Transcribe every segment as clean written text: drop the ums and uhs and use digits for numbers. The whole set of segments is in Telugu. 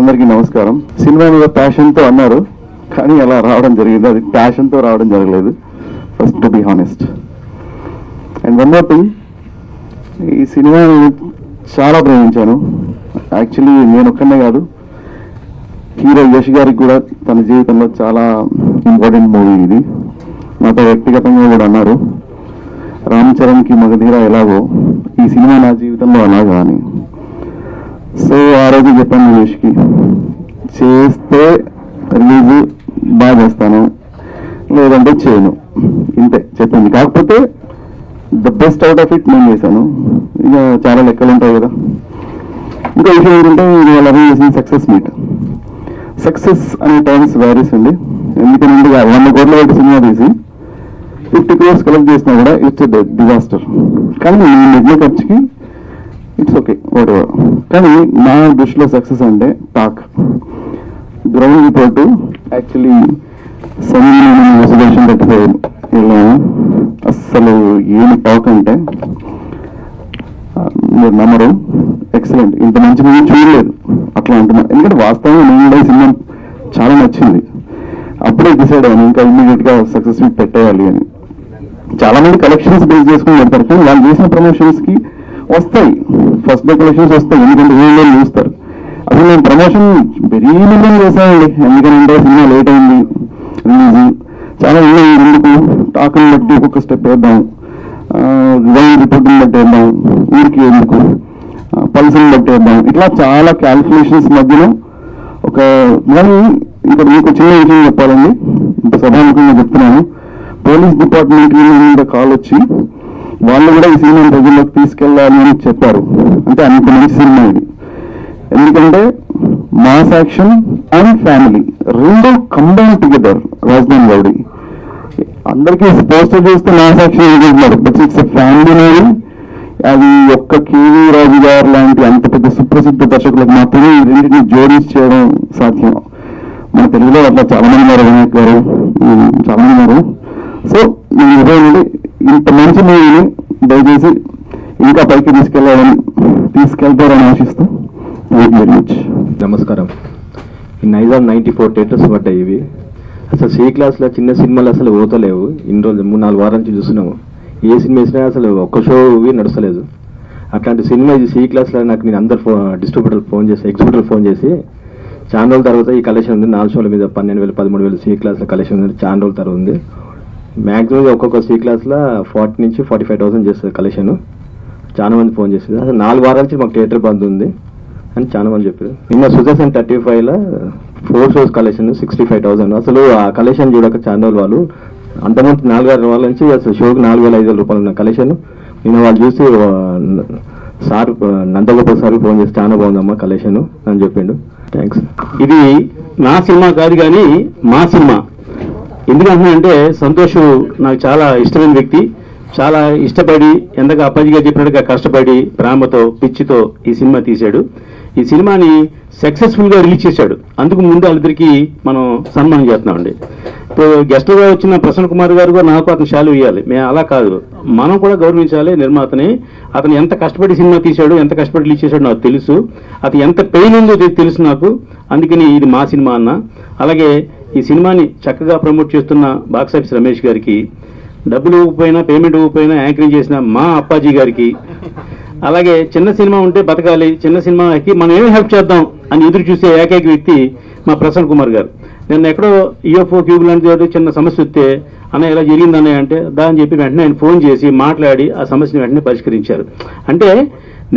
అందరికీ నమస్కారం. సినిమా మీద ప్యాషన్తో అన్నారు, కానీ అలా రావడం జరిగింది. అది ప్యాషన్తో రావడం జరగలేదు, first to be honest. And one more thing, ఈ సినిమా చాలా ప్రేమించాను. యాక్చువల్లీ నేను ఒక్కనే కాదు, హీరో యష్ గారికి కూడా తన జీవితంలో చాలా ఇంపార్టెంట్ మూవీ ఇది. నాతో వ్యక్తిగతంగా కూడా అన్నారు, రామ్ చరణ్కి మగధీర ఎలాగో ఈ సినిమా నా జీవితంలో అలాగా అని. సో ఆ రోజు చెప్పాను యష్కి, చేస్తే రిలీజ్ బాగా చేస్తాను, లేదంటే చేయను, ఇంతే చెప్పింది. కాకపోతే the best out of it నేను చేశాను. ఇక చాలా లెక్కలు ఉంటాయి కదా. ఇంకా విషయం ఏంటంటే, వాళ్ళు అరేంజ్ చేసిన సక్సెస్ మీట్. సక్సెస్ అనే టర్మ్స్ వ్యారీస్ అండి. ఎందుకంటే 100 కోట్ల పెట్టి సినిమా తీసి 50 crores కలెక్ట్ చేసినా కూడా ఇట్స్ డిజాస్టర్. కానీ నేను నెగ్ల ఖర్చుకి ఇట్స్ ఓకే, వాట్ ఎవర్. కానీ నా దృష్టిలో సక్సెస్ అంటే talk, ground report. Actually solution పెట్టిపోయాను వెళ్ళాము. అస్సలు ఏమి టాక్ అంటే మీరు నమ్మరు, ఎక్సలెంట్. ఇంత మంచి మూవీ చూడలేదు అట్లా అంటున్నా. ఎందుకంటే వాస్తవంగా నేను సినిమా చాలా నచ్చింది. అప్పుడే డిసైడ్ అయ్యాను ఇంకా ఇమ్మీడియట్ గా సక్సెస్ మీట్ పెట్టేయాలి అని. చాలా మంది కలెక్షన్స్ బేస్ చేసుకుని పెడతారు, కానీ వాళ్ళు చేసిన ప్రమోషన్స్ కి వస్తాయి, ఫస్ట్ డే కలెక్షన్స్ వస్తాయి, ఎందుకంటే ఏం చూస్తారు. అసలు నేను ప్రమోషన్ వెరీ మిలియన్ చేశానండి. ఎందుకంటే సినిమా లేట్ అయింది రిలీజ్, చాలా ఎందుకు టాక్ని బట్టి ఒక్కొక్క స్టెప్ వేద్దాం, గ్రౌండ్ రిపోర్ట్ని బట్టి వేద్దాం, ఊరికి ఎందుకు పల్స్ని బట్టి వేద్దాం, ఇట్లా చాలా క్యాల్కులేషన్స్ మధ్యలో ఒక. కానీ ఇక్కడ మీకు చిన్న విషయం చెప్పాలండి, ఇంత సభాముఖంగా చెప్తున్నాను. పోలీస్ డిపార్ట్మెంట్ మీద కాల్ వచ్చి వాళ్ళు కూడా ఈ సినిమాని ప్రజల్లోకి తీసుకెళ్ళాలి అని చెప్పారు. అంటే అంత మంచి సినిమా ఇది. ఎందుకంటే మాస్ యాక్షన్ అండ్ ఫ్యామిలీ రెండు కంబైన్ టుగెదర్. రాజధాని రౌడీ అందరికీ పోస్టర్ చూస్తే మాస్ యాక్షన్ అనుకుంటున్నారు, బట్ ఇట్స్ ఫ్యామిలీ మూవీ. అది ఒక్క కేవీ రాజు గారు లాంటి అంత పెద్ద సుప్రసిద్ధ దర్శకులకు మాత్రమే ఈ రెండింటిని జోడించి చేయడం సాధ్యం. మన తెలుగులో అట్లా చాలా మంది ఉన్నారు, వినాయక్ గారు చాలా మంది ఉన్నారు. సో నేను ఇదేనండి, ఇంత మంచి మూవీని దయచేసి ఇంకా పైకి తీసుకెళ్తారని ఆశిస్తూ. Thank you very much. నమస్కారం. ఈ నైజాం 94 థియేటర్స్ పడ్డాయి. ఇవి అసలు సి క్లాస్లో చిన్న సినిమాలు అసలు పోతలేవు. ఇన్ని రోజులు 3-4 వారాల నుంచి చూస్తున్నాము. ఏ సినిమా వేసినా అసలు ఒక్క షో నడుస్తలేదు. అట్లాంటి సినిమా ఇది సి క్లాస్లో. నాకు నేను అందరు డిస్ట్రిబ్యూటర్ ఫోన్ చేసి, ఎగ్జిబ్యూటర్ ఫోన్ చేసి, చాలా రోజుల తర్వాత ఈ కలెక్షన్ ఉంది, 4 షోల మీద 12,000 13,000 సి క్లాస్లో కలెక్షన్ ఉంది. చాలా రోజుల తర్వాత ఉంది. మ్యాక్సిమం ఒక్కొక్క సి క్లాస్లో 40 నుంచి 45,000 చేస్తుంది కలెక్షన్. చాలా మంది ఫోన్ చేస్తుంది. అసలు 4 వారాల నుంచి మాకు థియేటర్ బంద్ ఉంది అని చాలా మంది చెప్పారు. నిన్న 2035లో 4 షోస్ కలెక్షన్ 65,000. అసలు ఆ కలెక్షన్ చూడక చాలా రోజులు వాళ్ళు అంతమంది 4-6 వారాల నుంచి అసలు షోకి 4,500 రూపాయలు ఉన్న కలెక్షన్. నిన్న వాళ్ళు చూసి సార్ నందగోపాల్ సార్ ఫోన్ చేసి చాలా బాగుందమ్మా కలెక్షన్ అని చెప్పిండు. థ్యాంక్స్. ఇది నా సినిమా కాదు కానీ మా సినిమా. ఎందుకంటే సంతోష్ నాకు చాలా ఇష్టమైన వ్యక్తి. చాలా ఇష్టపడి, ఎంతగా అప్పాజీగా చెప్పినట్టుగా కష్టపడి, ప్రేమతో, పిచ్చితో ఈ సినిమా తీశాడు. ఈ సినిమాని సక్సెస్ఫుల్గా రిలీజ్ చేశాడు. అందుకు ముందు వాళ్ళిద్దరికి మనం సన్మానం చేస్తున్నామండి. ఇప్పుడు గెస్ట్గా వచ్చిన ప్రసన్న కుమార్ గారు కూడా నాకు అతను షాలు ఇవ్వాలి. మేము అలా కాదు, మనం కూడా గౌరవించాలి నిర్మాతని. అతను ఎంత కష్టపడి సినిమా తీశాడు, ఎంత కష్టపడి రిలీజ్ చేశాడు నాకు తెలుసు. అతను ఎంత పెయిన్ ఉందో తెలుసు నాకు. అందుకని ఇది మా సినిమా అన్న. అలాగే ఈ సినిమాని చక్కగా ప్రమోట్ చేస్తున్న బాక్సాఫీస్ రమేష్ గారికి, డబ్బులు ఇవ్వకపోయినా పేమెంట్ ఇవ్వకపోయినా యాంకరింగ్ చేసిన మా అప్పాజీ గారికి, అలాగే చిన్న సినిమా ఉంటే బతకాలి, చిన్న సినిమాకి మనం ఏమి హెల్ప్ చేద్దాం అని ఎదురు చూసే ఏకైక వ్యక్తి మా ప్రసన్న కుమార్ గారు. నిన్న ఎక్కడో ఈఎఫ్ఓ క్యూబ్ లాంటి చిన్న సమస్య వస్తే, అన్న ఇలా జరిగిందన్నయ్య అంటే దాని చెప్పి వెంటనే ఆయన ఫోన్ చేసి మాట్లాడి ఆ సమస్యను వెంటనే పరిష్కరించారు. అంటే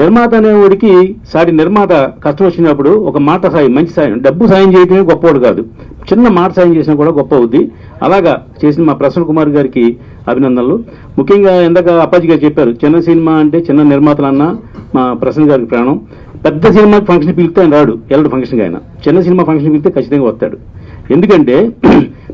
నిర్మాత అనేవాడికి సాటి నిర్మాత కష్టం వచ్చినప్పుడు ఒక మాట సాయం, మంచి సాయం, డబ్బు సాయం చేయడమే గొప్పవాడు కాదు, చిన్న మాట సాయం చేసినా కూడా గొప్ప అవుద్ది. అలాగా చేసిన మా ప్రసన్న కుమార్ గారికి అభినందనలు. ముఖ్యంగా ఇందాక అప్పాజీ గారు చెప్పారు, చిన్న సినిమా అంటే చిన్న నిర్మాతలన్నా మా ప్రసన్న గారికి ప్రాణం. పెద్ద సినిమా ఫంక్షన్ పిలిస్తే ఆయన రాడు, ఎల్లడు ఫంక్షన్కి. ఆయన చిన్న సినిమా ఫంక్షన్ పిలిస్తే ఖచ్చితంగా వస్తాడు. ఎందుకంటే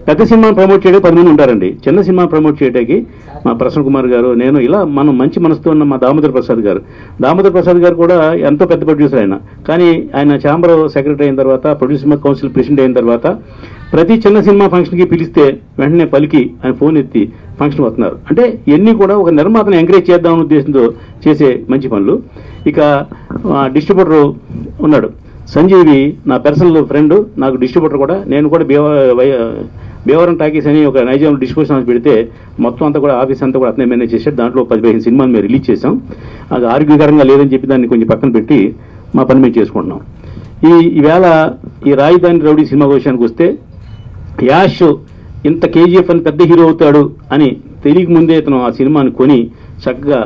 పెద్ద సినిమా ప్రమోట్ చేయడానికి 10 మంది ఉంటారండి. చిన్న సినిమా ప్రమోట్ చేయడానికి మా ప్రసన్న కుమార్ గారు, నేను, ఇలా మనం మంచి మనసుతో ఉన్న మా దామోదర్ ప్రసాద్ గారు కూడా ఎంతో పెద్ద ప్రొడ్యూసర్ ఆయన. కానీ ఆయన ఛాంబర్ సెక్రటరీ అయిన తర్వాత, ప్రొడ్యూసర్ కౌన్సిల్ ప్రెసిడెంట్ అయిన తర్వాత ప్రతి చిన్న సినిమా ఫంక్షన్కి పిలిస్తే వెంటనే పలికి ఆయన ఫోన్ ఎత్తి ఫంక్షన్ వస్తున్నారు. అంటే ఇవన్నీ కూడా ఒక నిర్మాతను ఎంకరేజ్ చేద్దామనే ఉద్దేశంతో చేసే మంచి పనులు. ఇక డిస్ట్రిబ్యూటర్ ఉన్నాడు సంజీవి నా పర్సనల్ ఫ్రెండ్, నాకు డిస్ట్రిబ్యూటర్ కూడా. నేను కూడా భీమవరం టాకీస్ అని ఒక నైజాం డిస్ట్రిబ్యూషన్ హౌస్ పెడితే మొత్తం అంతా కూడా ఆఫీస్ అంతా కూడా అతనే మేనేజ్ చేశాడు. దాంట్లో 15 సినిమాలు మేము రిలీజ్ చేసాం. అది ఆరోగ్యకరంగా లేదని చెప్పి దాన్ని కొంచెం పక్కన పెట్టి మా పని మేము చేసుకుంటున్నాం. ఈవేళ ఈ రాజధాని రౌడీ సినిమా విషయానికి వస్తే, యాష్ ఇంత కేజీఎఫ్ అని పెద్ద హీరో అవుతాడు అని తెలియక ముందే అతను ఆ సినిమాని కొని చక్కగా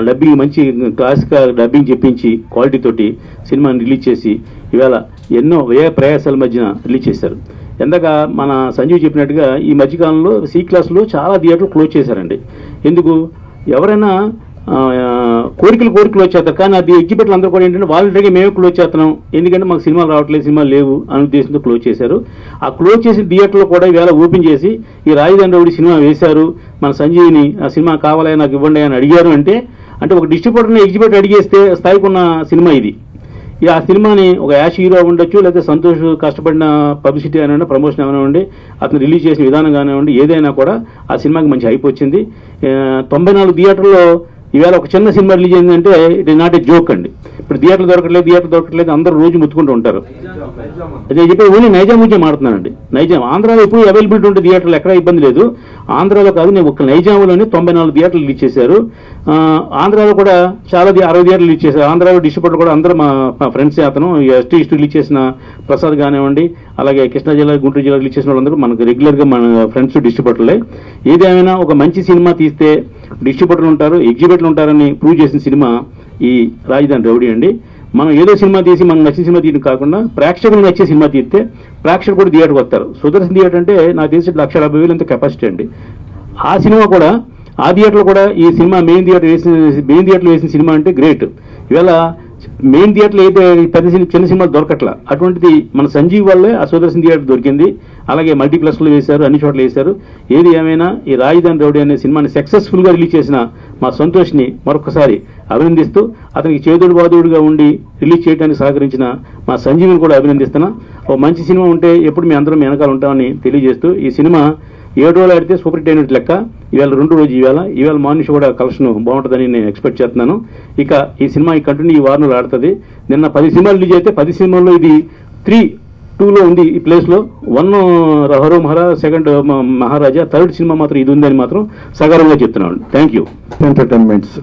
డబ్బింగ్, మంచి క్లాసికల్ డబ్బింగ్ చెప్పించి క్వాలిటీ తోటి సినిమాని రిలీజ్ చేసి ఈవేళ ఎన్నో ప్రయాసాల మధ్యన రిలీజ్ చేశారు. ఎందాక మన సంజీవ్ చెప్పినట్టుగా ఈ మధ్యకాలంలో సి క్లాస్లో చాలా థియేటర్లు క్లోజ్ చేశారండి. ఎందుకు? ఎవరైనా కోరికలు వచ్చేస్తారు, కానీ అది ఎగ్జిబిట్లు అందరూ కూడా ఏంటంటే వాలంటరీగా మేమే క్లోజ్ చేస్తున్నాం, ఎందుకంటే మాకు సినిమాలు రావట్లేదు, సినిమాలు లేవు అనే ఉద్దేశంతో క్లోజ్ చేశారు. ఆ క్లోజ్ చేసిన థియేటర్లో కూడా ఈవేళ ఓపెన్ చేసి ఈ రాజధాని రౌడీ సినిమా వేశారు. మన సంజీవిని ఆ సినిమా కావాలని నాకు ఇవ్వండి అని అడిగారు. అంటే ఒక డిస్ట్రిబ్యూటర్ని ఎగ్జిబిట్ అడిగేస్తే స్థాయికి ఉన్న సినిమా ఇది. ఆ సినిమాని ఒక యాష్ హీరో ఉండొచ్చు, లేకపోతే సంతోష్ కష్టపడిన పబ్లిసిటీ కానివ్వండి, ప్రమోషన్ కానివ్వండి, అతను రిలీజ్ చేసిన విధానం కానివ్వండి, ఏదైనా కూడా ఆ సినిమాకి మంచి హైప్ వచ్చింది. 94 థియేటర్లో ఈవేళ ఒక చిన్న సినిమా రిలీజ్ అయిందంటే it is not a joke అండి. ఇప్పుడు థియేటర్లు దొరకట్లేదు అందరూ రోజు ముత్తుకుంటూ ఉంటారు. అదే చెప్పి ఓన్లీ నైజాం గురించి మాట్లాడుతున్నానండి. నైజాం ఆంధ్రాలో ఎప్పుడు అవైలబిలిటీ ఉంటే థియేటర్లు ఎక్కడ ఇబ్బంది లేదు. ఆంధ్రాలో కాదు, నేను ఒక నైజాంలోనే 94 థియేటర్లు రిలీజ్ చేశారు. ఆంధ్రాలో కూడా చాలా 60 థియేటర్లు రిలీజ్ చేశారు. ఆంధ్రాలో డిస్ట్రిబ్యూటర్ కూడా అందరూ మా ఫ్రెండ్స్. అతను ఎస్టీ రిలీజ్ చేసిన ప్రసాద్ కానివ్వండి, అలాగే కృష్ణా జిల్లా, గుంటూరు జిల్లా రిలీజ్ చేసిన వాళ్ళందరూ మనకు రెగ్యులర్గా మన ఫ్రెండ్స్ డిస్ట్రిబ్యూటర్లే. ఏదేమైనా ఒక మంచి సినిమా తీస్తే డిస్ట్రిబ్యూటర్లు ఉంటారు, ఎగ్జిబిటర్లు ఉంటారని ప్రూవ్ చేసిన సినిమా ఈ రాజధాని రౌడీ అండి. మనం ఏదో సినిమా తీసి మనకు నచ్చిన సినిమా తీయడం కాకుండా ప్రేక్షకులకు నచ్చే సినిమా తీస్తే ప్రేక్షకులు కూడా థియేటర్కి వస్తారు. సుదర్శన్ థియేటర్ అంటే నాకు తెలిసి 1,70,000 ఎంత కెపాసిటీ అండి. ఆ సినిమా కూడా ఆ థియేటర్లో కూడా ఈ సినిమా మెయిన్ థియేటర్లో వేసిన సినిమా అంటే గ్రేట్. ఇవాళ మెయిన్ థియేటర్లో అయితే పెద్ద చిన్న సినిమాలు దొరకట్లా, అటువంటిది మన సంజీవ్ వల్లే ఆ సుదర్శన్ థియేటర్ దొరికింది. అలాగే మల్టీప్లెక్స్లో వేశారు, అన్ని చోట్ల వేశారు. ఏది ఏమైనా ఈ రాజధాని రౌడీ అనే సినిమాని సక్సెస్ఫుల్గా రిలీజ్ చేసిన మా సంతోష్ని మరొకసారి అభినందిస్తూ, అతనికి చేదుడు బాదుడుగా ఉండి రిలీజ్ చేయడానికి సహకరించిన మా సంజీవిని కూడా అభినందిస్తున్నా. ఓ మంచి సినిమా ఉంటే ఎప్పుడు మీ అందరం వెనకాల ఉంటామని తెలియజేస్తూ, ఈ సినిమా 7 రోజులు ఆడితే సూపర్ హిట్ అయినట్టు లెక్క. ఈవేళ 2 రోజు ఈవేళ మార్నింగ్ కూడా కలెక్షన్ బాగుంటుందని నేను ఎక్స్పెక్ట్ చేస్తున్నాను. ఇక ఈ సినిమా ఈ కంటిన్యూ ఈ వారంలో ఆడుతుంది. నిన్న 10 సినిమాలు రిలీజ్ అయితే 10 సినిమాల్లో ఇది 3-2లో ఉంది. ఈ ప్లేస్లో 1 హరో మహారా, 2 మహారాజా, 3rd సినిమా మాత్రం ఇది ఉందని మాత్రం సగర్వంగా చెప్తున్నాను. Thank you. ఎంటర్టైన్మెంట్స్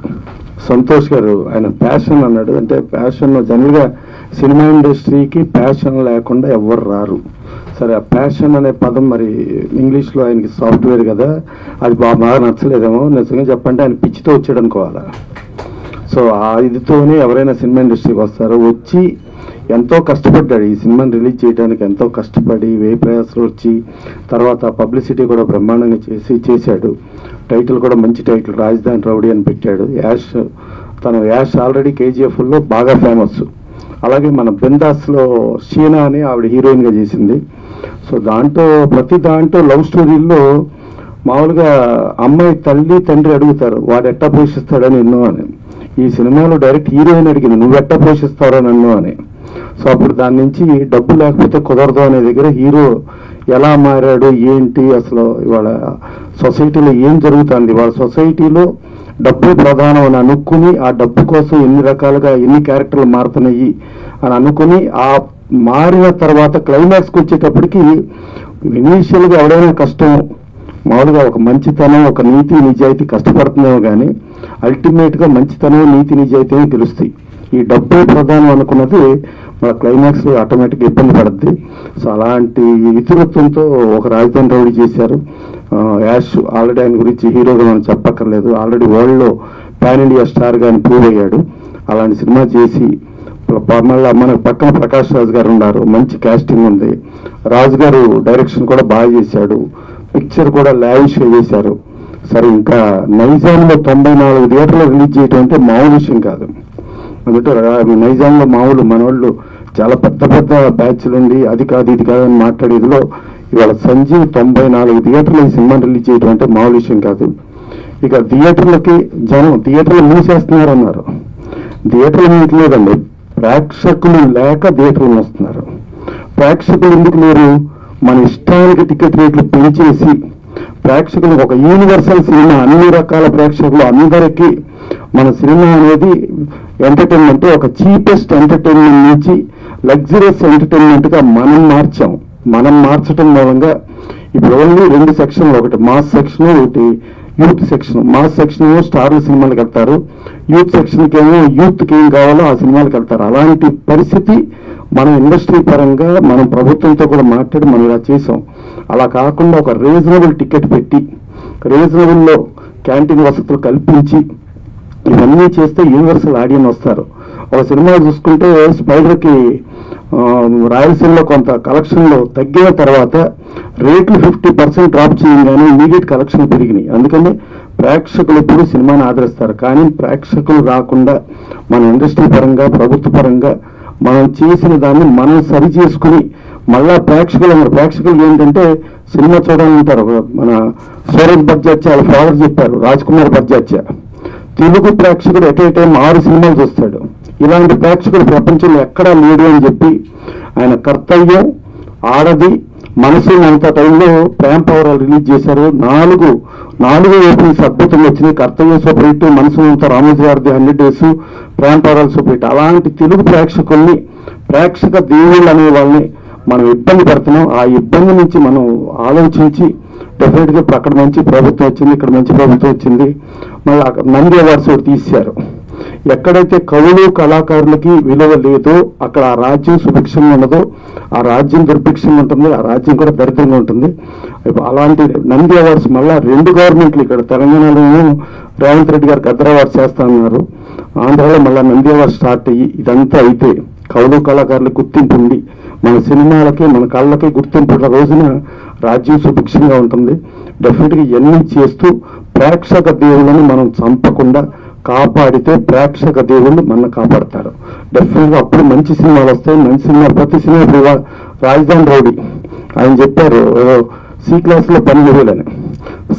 సంతోష్ గారు ఆయన ప్యాషన్ అన్నాడు. అంటే ప్యాషన్ జనరల్గా సినిమా ఇండస్ట్రీకి ప్యాషన్ లేకుండా ఎవరు రారు. సరే, ఆ ప్యాషన్ అనే పదం మరి ఇంగ్లీష్లో ఆయనకి సాఫ్ట్వేర్ కదా, అది బాగా నచ్చలేదేమో. నిజంగా చెప్పంటే ఆయన పిచ్చితో వచ్చాడు అనుకోవాలా. సో ఆ ఇదితోనే ఎవరైనా సినిమా ఇండస్ట్రీకి వస్తారో, వచ్చి ఎంతో కష్టపడ్డాడు ఈ సినిమాని రిలీజ్ చేయడానికి. ఎంతో కష్టపడి ప్రయాసాలు వచ్చి తర్వాత పబ్లిసిటీ కూడా బ్రహ్మాండంగా చేశాడు. టైటిల్ కూడా మంచి టైటిల్, రాజధాని రౌడీ అని పెట్టాడు. యాష్ ఆల్రెడీ కేజీఎఫ్లో బాగా ఫేమస్. అలాగే మన బిందాస్లో షీనా అని ఆవిడ హీరోయిన్గా చేసింది. సో ప్రతి దాంట్లో లవ్ స్టోరీల్లో మామూలుగా అమ్మాయి తల్లి తండ్రి అడుగుతారు వాడు ఎట్టా పోషిస్తాడని ఎన్నో అని. ఈ సినిమాలో డైరెక్ట్ హీరోయిన్ అడిగింది నువ్వు ఎట్టా పోషిస్తారో నన్ను అని. సో అప్పుడు దాని నుంచి డబ్బు లేకపోతే కుదరదు అనే దగ్గర హీరో ఎలా మారాడు, ఏంటి అసలు ఇవాళ సొసైటీలో ఏం జరుగుతుంది, వాళ్ళ సొసైటీలో డబ్బు ప్రధానం అని అనుకుని ఆ డబ్బు కోసం ఎన్ని రకాలుగా ఎన్ని క్యారెక్టర్లు మారుతున్నాయి అని అనుకుని ఆ మారిన తర్వాత క్లైమాక్స్కి వచ్చేటప్పటికి ఇనీషియల్గా ఎవడైనా కష్టం, మామూలుగా ఒక మంచితనం, ఒక నీతి నిజాయితీ కష్టపడుతుందేమో కానీ అల్టిమేట్గా మంచితనం నీతి నిజాయితీ తెలుస్తాయి. ఈ డబ్బు ప్రధానం అనుకున్నది మన క్లైమాక్స్లో ఆటోమేటిక్గా ఇబ్బంది పడుద్ది. సో అలాంటి ఇతరత్వంతో ఒక రాజధాని రౌడీ చేశారు. యాష్ ఆల్రెడీ ఆయన గురించి హీరోగా మనం చెప్పక్కర్లేదు, ఆల్రెడీ వరల్డ్లో పాన్ ఇండియా స్టార్గా ఆయన ప్రూవ్ అయ్యాడు. అలాంటి సినిమా చేసి మళ్ళీ మన పక్కన ప్రకాష్ రాజ్ గారు ఉన్నారు, మంచి కాస్టింగ్ ఉంది. రాజు గారు డైరెక్షన్ కూడా బాగా చేశాడు, పిక్చర్ కూడా లావిష్గా చేశారు. సరే, ఇంకా నైజాంలో 94 థియేటర్లు రిలీజ్ చేయడం అంటే మామూలు విషయం కాదు. అందుకే నైజాంలో మామూలు మనవాళ్ళు చాలా పెద్ద పెద్ద బ్యాచ్లు ఉండి అది కాదు ఇది కాదు అని మాట్లాడేదిలో ఇవాళ సంజీవ్ 94 థియేటర్లు ఈ సినిమా రిలీజ్ చేయడం అంటే మామూలు విషయం కాదు. ఇక థియేటర్లకి థియేటర్లు మూసేస్తున్నారు అన్నారు. థియేటర్లు మూయట్లేదండి, ప్రేక్షకులు లేక థియేటర్లు వస్తున్నారు. ప్రేక్షకులు ఎందుకు లేరు? మన ఇష్టానికి టికెట్ రేట్లు పెంచేసి ప్రేక్షకులు ఒక యూనివర్సల్ సినిమా అన్ని రకాల ప్రేక్షకులు అందరికీ మన సినిమా అనేది ఎంటర్టైన్మెంట్ ఒక చీపెస్ట్ ఎంటర్టైన్మెంట్ నుంచి లగ్జరియస్ ఎంటర్టైన్మెంట్గా మనం మార్చడం మూలంగా ఇప్పుడు ఓన్లీ 2 సెక్షన్లు, ఒకటి మాస్ సెక్షన్, ఒకటి యూత్ సెక్షన్. మాస్ సెక్షన్ ఏమో స్టార్ల సినిమాలకు వెళ్తారు, యూత్ సెక్షన్కి ఏమో యూత్కి ఏం కావాలో ఆ సినిమాలకు వెళ్తారు. అలాంటి పరిస్థితి మనం ఇండస్ట్రీ పరంగా మనం ప్రభుత్వంతో కూడా మాట్లాడి మనం ఇలా చేసాం. అలా కాకుండా ఒక రీజనబుల్ టికెట్ పెట్టి రీజనబుల్లో క్యాంటీన్ వసతులు కల్పించి ఇవన్నీ చేస్తే యూనివర్సల్ ఆడియన్స్ వస్తారు. ఒక సినిమా చూసుకుంటే స్పైడర్కి రాయలసీమలో కొంత కలెక్షన్లో తగ్గిన తర్వాత రేట్లు 50% డ్రాప్ చేయగానే ఇమీడియట్ కలెక్షన్ పెరిగినాయి. అందుకని ప్రేక్షకులు ఎప్పుడు సినిమాని ఆదరిస్తారు. కానీ ప్రేక్షకులు రాకుండా మన ఇండస్ట్రీ పరంగా ప్రభుత్వ పరంగా మనం చేసిన దాన్ని మనం సరి చేసుకుని మళ్ళా ప్రేక్షకులు ఏంటంటే సినిమా చూడాలంటారు. మన సూరజ్ బర్జాత్య వాళ్ళ ఫాదర్ చెప్పారు, రాజ్ కుమార్ బర్జాత్య, తెలుగు ప్రేక్షకుడు ఎట్ ఏ టైం 6 సినిమాలు చూస్తాడు. ఇలాంటి ప్రేక్షకుడు ప్రపంచంలో ఎక్కడా లేడు అని చెప్పి ఆయన కర్తవ్యం, ఆడది, మనసు అంత టైంలో ప్రేమ్ పవర్ రిలీజ్ చేశారు. 4 ఓపెనింగ్స్ అద్భుతంగా వచ్చినాయి. కర్తవ్యం సూపర్ హిట్, మనసు అంత రామోజీ గారిది 100 days, Prem power super hit. అలాంటి తెలుగు ప్రేక్షకుల్ని, ప్రేక్షక దేవుళ్ళు అనే వాళ్ళని మనం ఇబ్బంది పడుతున్నాం. ఆ ఇబ్బంది నుంచి మనం ఆలోచించి డెఫినెట్గా ఇప్పుడు అక్కడ మంచి ప్రభుత్వం వచ్చింది, ఇక్కడ మంచి ప్రభుత్వం వచ్చింది. మళ్ళీ నంది అవార్డ్స్ ఒకటి తీశారు. ఎక్కడైతే కవులు కళాకారులకి విలువ లేదో అక్కడ ఆ రాజ్యం సుభిక్షంగా ఉండదో ఆ రాజ్యం దుర్భిక్షంగా ఉంటుంది, ఆ రాజ్యం కూడా దరిద్రంగా ఉంటుంది. అలాంటి నంది అవార్డ్స్ మళ్ళా 2 గవర్నమెంట్లు, ఇక్కడ తెలంగాణలో రేవంత్ రెడ్డి గారికి గద్దర్ అవార్డ్స్ చేస్తామన్నారు, ఆంధ్రాలో మళ్ళీ నంది అవార్డ్స్ స్టార్ట్ అయ్యి ఇదంతా అయితే కవులు కళాకారులకు గుర్తింపు ఉండి మన సినిమాలకి మన కళ్ళకి గుర్తింపు ఉన్న రోజున రాజ్యం సుభిక్షంగా ఉంటుంది. డెఫినెట్గా ఇవన్నీ చేస్తూ ప్రేక్షక దేవుళ్ళని మనం చంపకుండా కాపాడితే ప్రేక్షక దేవుళ్ళు మన కాపాడతారు. డెఫినెట్గా అప్పుడు మంచి సినిమాలు వస్తాయి. మంచి సినిమా ప్రతి సినిమా ఇప్పుడు రాజధాని రౌడీ ఆయన చెప్పారు C క్లాస్లో 12,000 అని,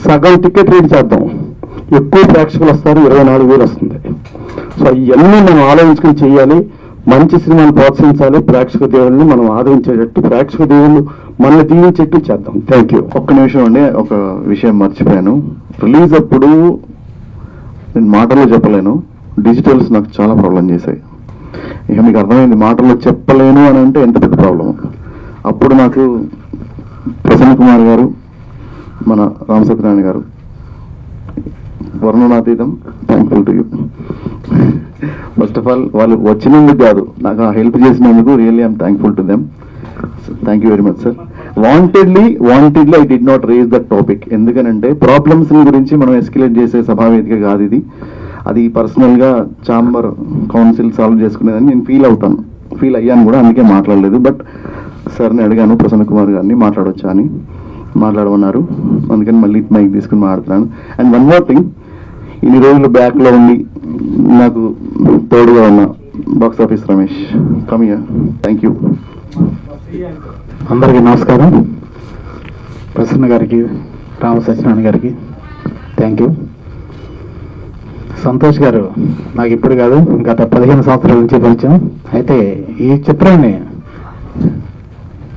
సగం టికెట్ రేట్ చేద్దాం, ఎక్కువ ప్రేక్షకులు వస్తారు, 24,000 వస్తుంది. సో ఇవన్నీ మనం ఆలోచించుకుని చేయాలి. మంచి సినిమాను ప్రోత్సహించాలి, ప్రేక్షక దేవుళ్ళని మనం ఆదరించేటట్టు, ప్రేక్షక దేవుళ్ళు మనల్ని దీవించేట్టు చేద్దాం. Thank you. ఒక్క నిమిషం అండి, ఒక విషయం మర్చిపోయాను. రిలీజ్ అప్పుడు నేను మాటల్లో చెప్పలేను, డిజిటల్స్ నాకు చాలా ప్రాబ్లం చేశాయి. ఇక మీకు అర్థమైంది, మాటల్లో చెప్పలేను అని అంటే ఎంత పెద్ద ప్రాబ్లం. అప్పుడు నాకు ప్రసన్న కుమార్ గారు, మన రామ్ సత్యనారాయణ గారు, వర్ణనాతీతం, thankful to you. First of all వాళ్ళు వచ్చినందుకు కాదు, నాకు ఆ హెల్ప్ చేసినందుకు really I'm thankful to them. Thank you very much sir. Wantedly I did not raise that topic. ఎందుకనంటే ప్రాబ్లమ్స్ గురించి మనం ఎస్కలేట్ చేసే సభావేదిక కాదు ఇది. అది పర్సనల్గా ఛాంబర్ కౌన్సిల్ సాల్వ్ చేసుకునేదని నేను ఫీల్ అయ్యాను కూడా, అందుకే మాట్లాడలేదు. బట్ సార్ని అడిగాను, ప్రసన్న కుమార్ గారిని మాట్లాడొచ్చా అని, మాట్లాడమన్నారు. అందుకని మళ్ళీ మైక్ తీసుకుని మాట్లాడుతున్నాను. అండ్ వన్ మోర్ థింగ్, ఇన్ని రోజులు బ్యాక్లో ఉండి నాకు తోడుగా ఉన్న box office Ramesh, come here, thank you. అందరికీ నమస్కారం. ప్రసన్న గారికి, రామ సత్యనారాయణ గారికి థ్యాంక్ యూ. సంతోష్ గారు నాకు ఇప్పుడు కాదు, గత 15 సంవత్సరాల నుంచి పరిచయం. అయితే ఈ చిత్రాన్ని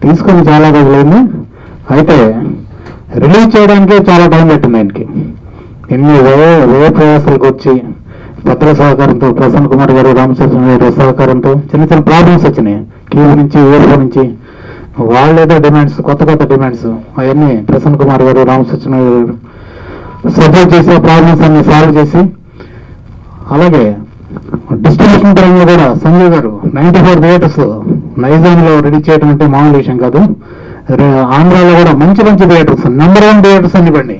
తీసుకొని చాలా రోజులైంది. అయితే రిలీజ్ చేయడానికి చాలా టైం పెట్టింది ఆయనకి. ఎన్ని వ్యయ ప్రయాసాలకు వచ్చి పత్ర సహకారంతో, ప్రసన్న కుమార్ గారు, రామచంద్ర గారి సహకారంతో చిన్న చిన్న ప్రాబ్లమ్స్ వచ్చినాయి. క్యూ నుంచి, ఏర్పో నుంచి వాళ్ళేదో డిమాండ్స్, కొత్త డిమాండ్స్, అవన్నీ ప్రసన్న కుమార్ గారు, రామచంద్ర గారు సపోర్ట్ చేసి ప్రాబ్లమ్స్ అన్ని సాల్వ్ చేసి, అలాగే డిస్ట్రిబ్యూషన్ పరంగా కూడా సంజయ్ గారు 94 థియేటర్స్ నైజాంలో రెడీ చేయడం అంటే మామూలు విషయం కాదు. ఆంధ్రాలో కూడా మంచి థియేటర్స్, నెంబర్ 1 థియేటర్స్ అని ఇవ్వండి,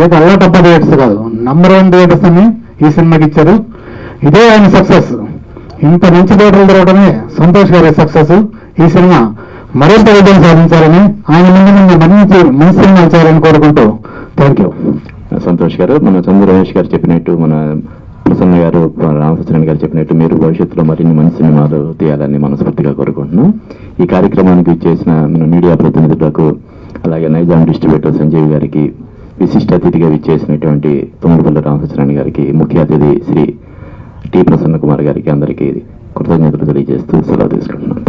ఏదో అల్లా టప్ప థియేటర్స్ కాదు, నెంబర్ 1 థియేటర్స్ అని ఈ సినిమాకి ఇచ్చారు. ఇదే ఆయన సక్సెస్. ఇంత మంచి థియేటర్లు దొరకడమే సంతోష్ గారి సక్సెస్. ఈ సినిమా మరింత విజయం సాధించాలని, ఆయన ముందు మంచి సినిమాలు చేయాలని కోరుకుంటూ థ్యాంక్ యూ. సంతోష్ గారు, మన చంద్ర రమేష్ గారు చెప్పినట్టు, మన ప్రసన్న గారు, రామసత్యనారాయణ గారు చెప్పినట్టు మీరు భవిష్యత్తులో మరిన్ని మంచి సినిమాలు తీయాలని మనస్ఫూర్తిగా కోరుకుంటున్నాం. ఈ కార్యక్రమానికి ఇచ్చేసిన మన మీడియా ప్రతినిధులకు, అలాగే నైజాం డిస్ట్రిబ్యూటర్ సంజయ్ గారికి, విశిష్ట అతిథిగా ఇచ్చేసినటువంటి తుమ్మడిపల్లి రామసత్యనారాయణ గారికి, ముఖ్య అతిథి శ్రీ టి ప్రసన్న కుమార్ గారికి అందరికీ కృతజ్ఞతలు తెలియజేస్తూ సెలవు తీసుకుంటున్నాం.